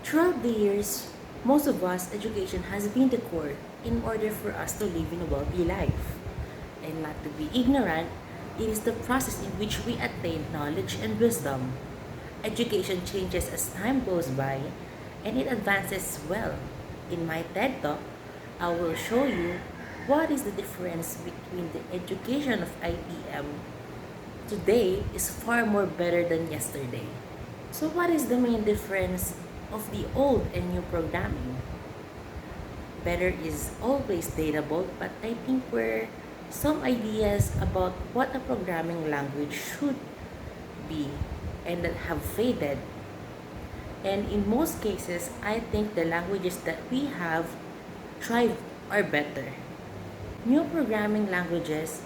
Throughout the years, most of us, education has been the core in order for us to live in a wealthy life. And not to be ignorant, it is the process in which we attain knowledge and wisdom. Education changes as time goes by and it advances well. In my TED Talk, I will show you what is the difference between the education of ITM today is far more better than yesterday. So what is the main difference of the old and new programming? Better is always debatable, but I think we're some ideas about what a programming language should be and that have faded. And in most cases, I think the languages that we have thrive are better. New programming languages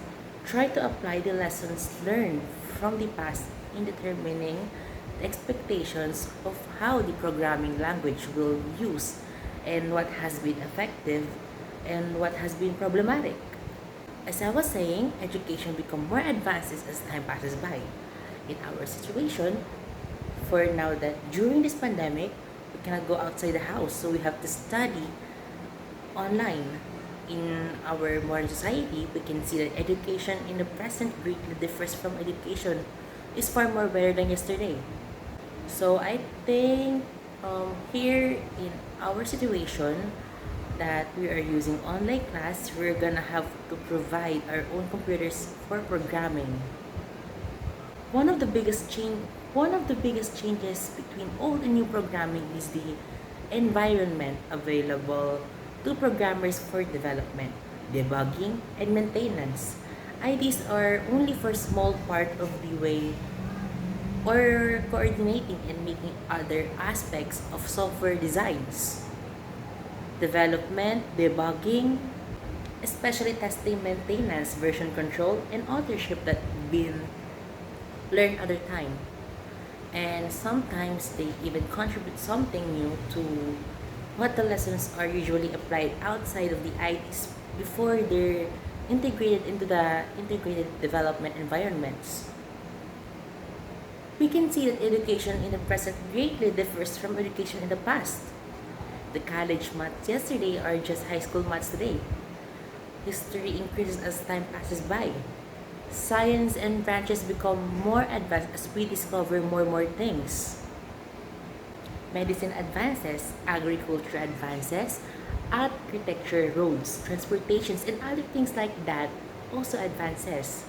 try to apply the lessons learned from the past in determining the expectations of how the programming language will use and what has been effective and what has been problematic. As I was saying, education becomes more advanced as time passes by. In our situation, for now that during this pandemic, we cannot go outside the house, so we have to study online. In our modern society, we can see that education in the present greatly differs from education is far more better than yesterday. So I think here in our situation that we are using online class, we're gonna have to provide our own computers for programming. One of the biggest change One of the biggest changes between old and new programming is the environment available to programmers for development, debugging, and maintenance. IDs are only for small part of the way or coordinating and making other aspects of software designs. Development, debugging, especially testing, maintenance, version control, and authorship that been learned other time. And sometimes they even contribute something new to what the lessons are usually applied outside of the ITs before they're integrated into the integrated development environments. We can see that education in the present greatly differs from education in the past. The college maths yesterday are just high school maths today. History increases as time passes by. Science and branches become more advanced as we discover more and more things. Medicine advances, agriculture advances, architecture, roads, transportations, and other things like that also advances.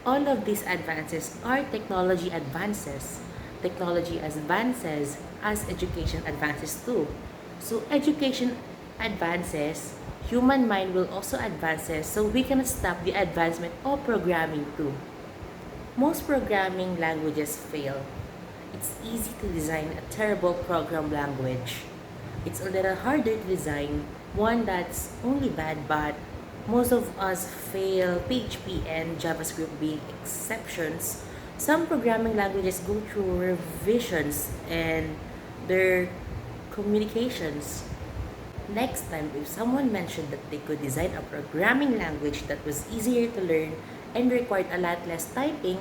All of these advances are technology advances. Technology advances as education advances too. So education advances, human mind will also advances, so we cannot stop the advancement of programming too. Most programming languages fail. It's easy to design a terrible program language. It's a little harder to design one that's only bad, but most of us fail PHP and JavaScript being exceptions. Some programming languages go through revisions and their communications. Next time, if someone mentioned that they could design a programming language that was easier to learn and required a lot less typing,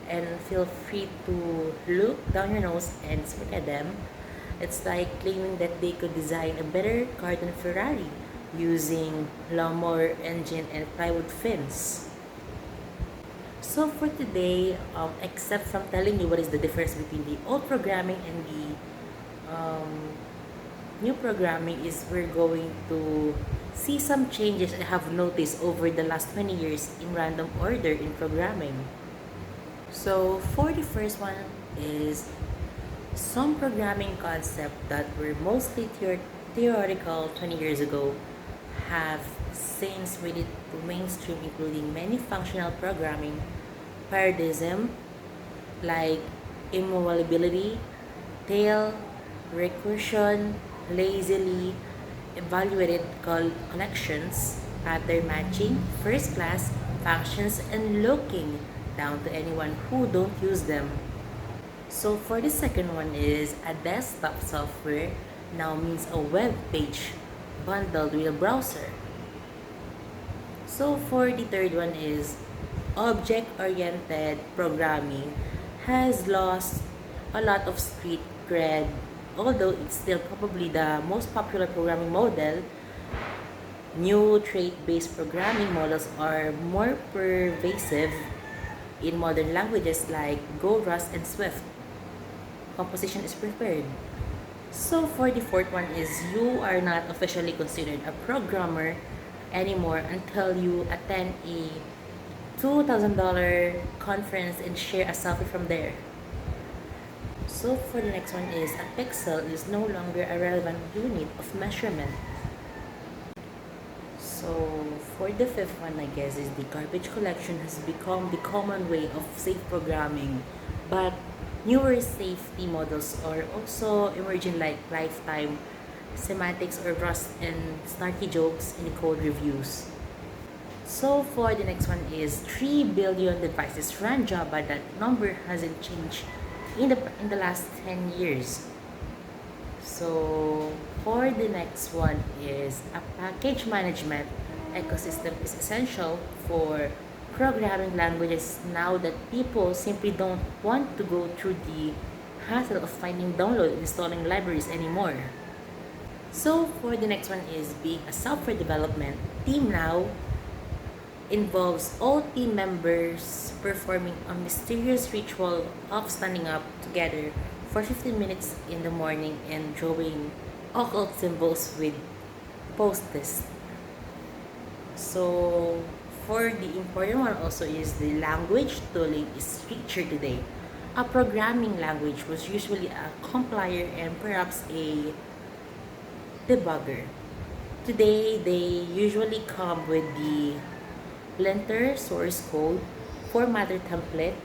and feel free to look down your nose and look at them. It's like claiming that they could design a better car than Ferrari using lawnmower engine and plywood fins. So for today, except from telling you what is the difference between the old programming and the new programming, is we're going to see some changes I have noticed over the last 20 years in random order in programming. So for the first one is some programming concepts that were mostly theoretical 20 years ago have since made it to mainstream, including many functional programming paradigm like immutability, tail, recursion, lazily evaluated collections, pattern matching, first class, functions, and looking down to anyone who don't use them. So for the second one is a desktop software now means a web page bundled with a browser. So for the third one is object-oriented programming has lost a lot of street cred although it's still probably the most popular programming model, new trait-based programming models are more pervasive in modern languages like Go, Rust, and Swift. Composition is preferred. So for the fourth one is you are not officially considered a programmer anymore until you attend a $2,000 conference and share a selfie from there. So for the next one is a pixel is no longer a relevant unit of measurement. So for the fifth one, I guess, is the garbage collection has become the common way of safe programming, but newer safety models are also emerging like lifetime semantics or rust and snarky jokes in the code reviews. So for the next one is 3 billion devices run Java. That number hasn't changed in the last 10 years. So for the next one is a package management ecosystem is essential for programming languages now that people simply don't want to go through the hassle of finding download and installing libraries anymore. So for the next one is being a software development team now involves all team members performing a mysterious ritual of standing up together for 15 minutes in the morning and drawing occult symbols with post-its. So for the important one also is the language tooling is richer today. A programming language was usually a compiler and perhaps a debugger. Today, they usually come with the linter source code, formatter template,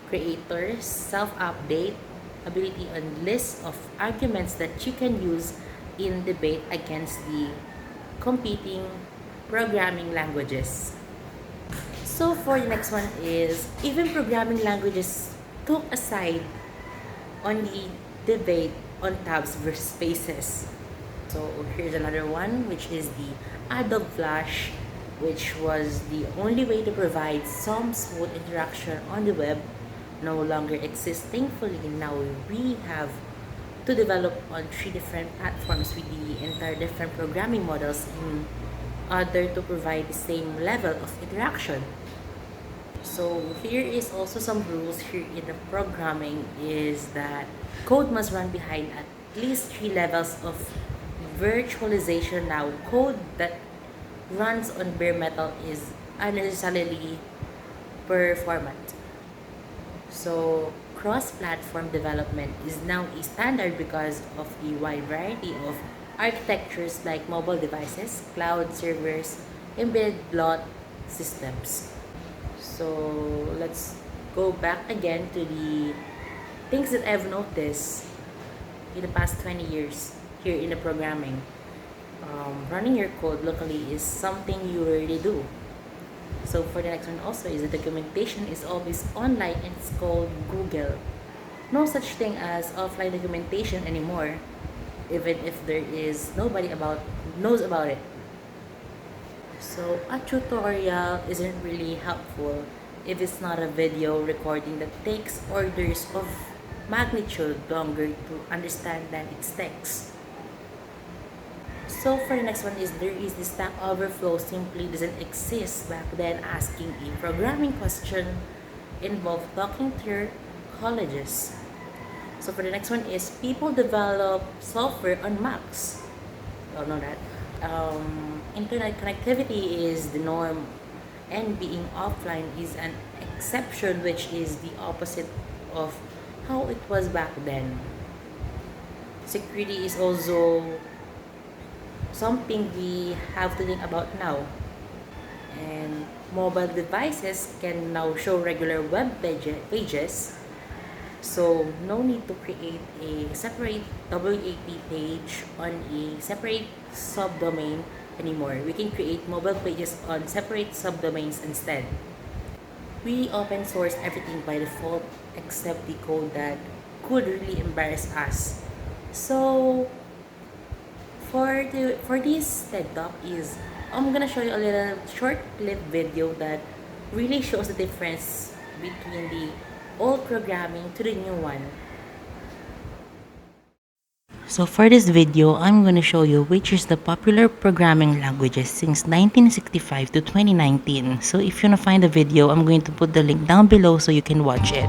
creators, self-update, ability and list of arguments that you can use in debate against the competing programming languages. So for the next one is even programming languages took a side on the debate on tabs versus spaces. So here's another one, which is the Adobe Flash, which was the only way to provide some smooth interaction on the web, no longer exists. Thankfully, now we have to develop on 3 different platforms with the entire different programming models in order to provide the same level of interaction. So here is also some rules here in the programming is that code must run behind at least 3 levels of virtualization. Now code that runs on bare metal is unnecessarily performant. So cross-platform development is now a standard because of the wide variety of architectures like mobile devices, cloud servers, embedded bloat systems. So let's go back again to the things that I've noticed in the past 20 years here in the programming. Running your code locally is something you already do. So for the next one also is the documentation is always online and it's called Google. No such thing as offline documentation anymore, even if there is nobody knows about it. So a tutorial isn't really helpful if it's not a video recording that takes orders of magnitude longer to understand than its text. So for the next one is there is the Stack Overflow simply doesn't exist. Back then asking a programming question involved talking to your colleges. So for the next one is people develop software on Macs. You all know that. Internet connectivity is the norm and being offline is an exception, which is the opposite of how it was back then. Security is also something we have to think about now. And mobile devices can now show regular web pages, so no need to create a separate WAP page on a separate subdomain anymore. We can create mobile pages on separate subdomains instead. We open source everything by default except the code that could really embarrass us. So for this TED Talk is I'm gonna show you a little short clip video that really shows the difference between the old programming to the new one. So for this video, I'm going to show you which is the popular programming languages since 1965 to 2019. So if you want to find the video, I'm going to put the link down below so you can watch it.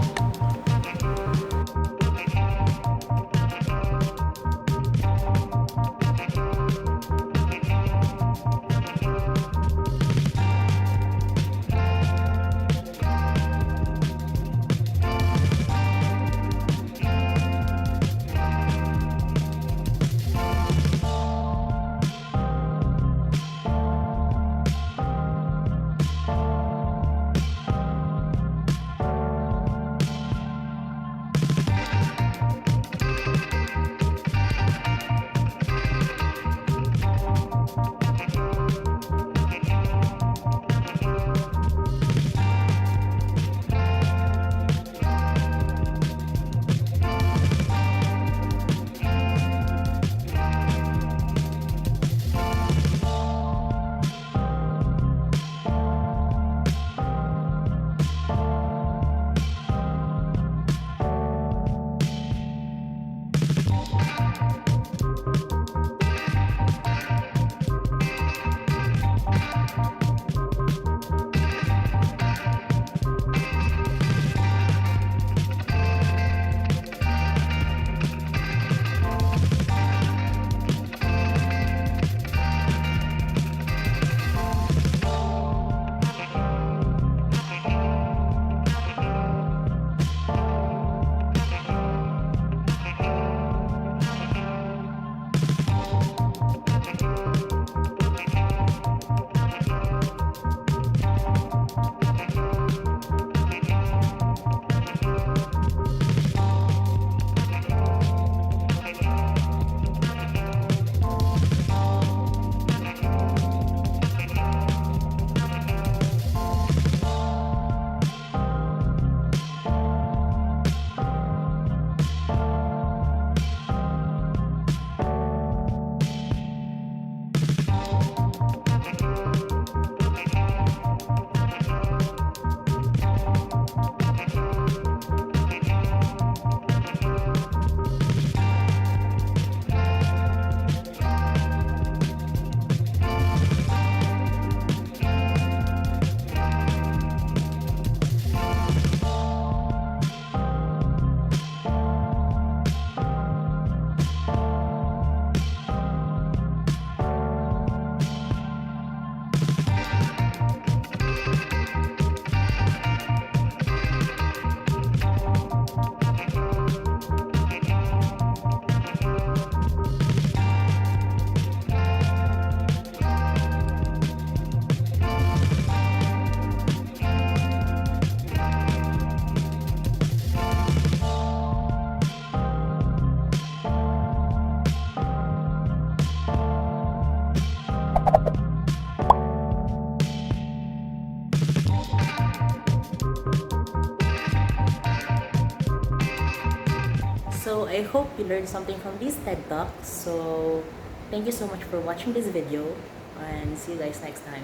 So I hope you learned something from this TED Talk. So thank you so much for watching this video and see you guys next time.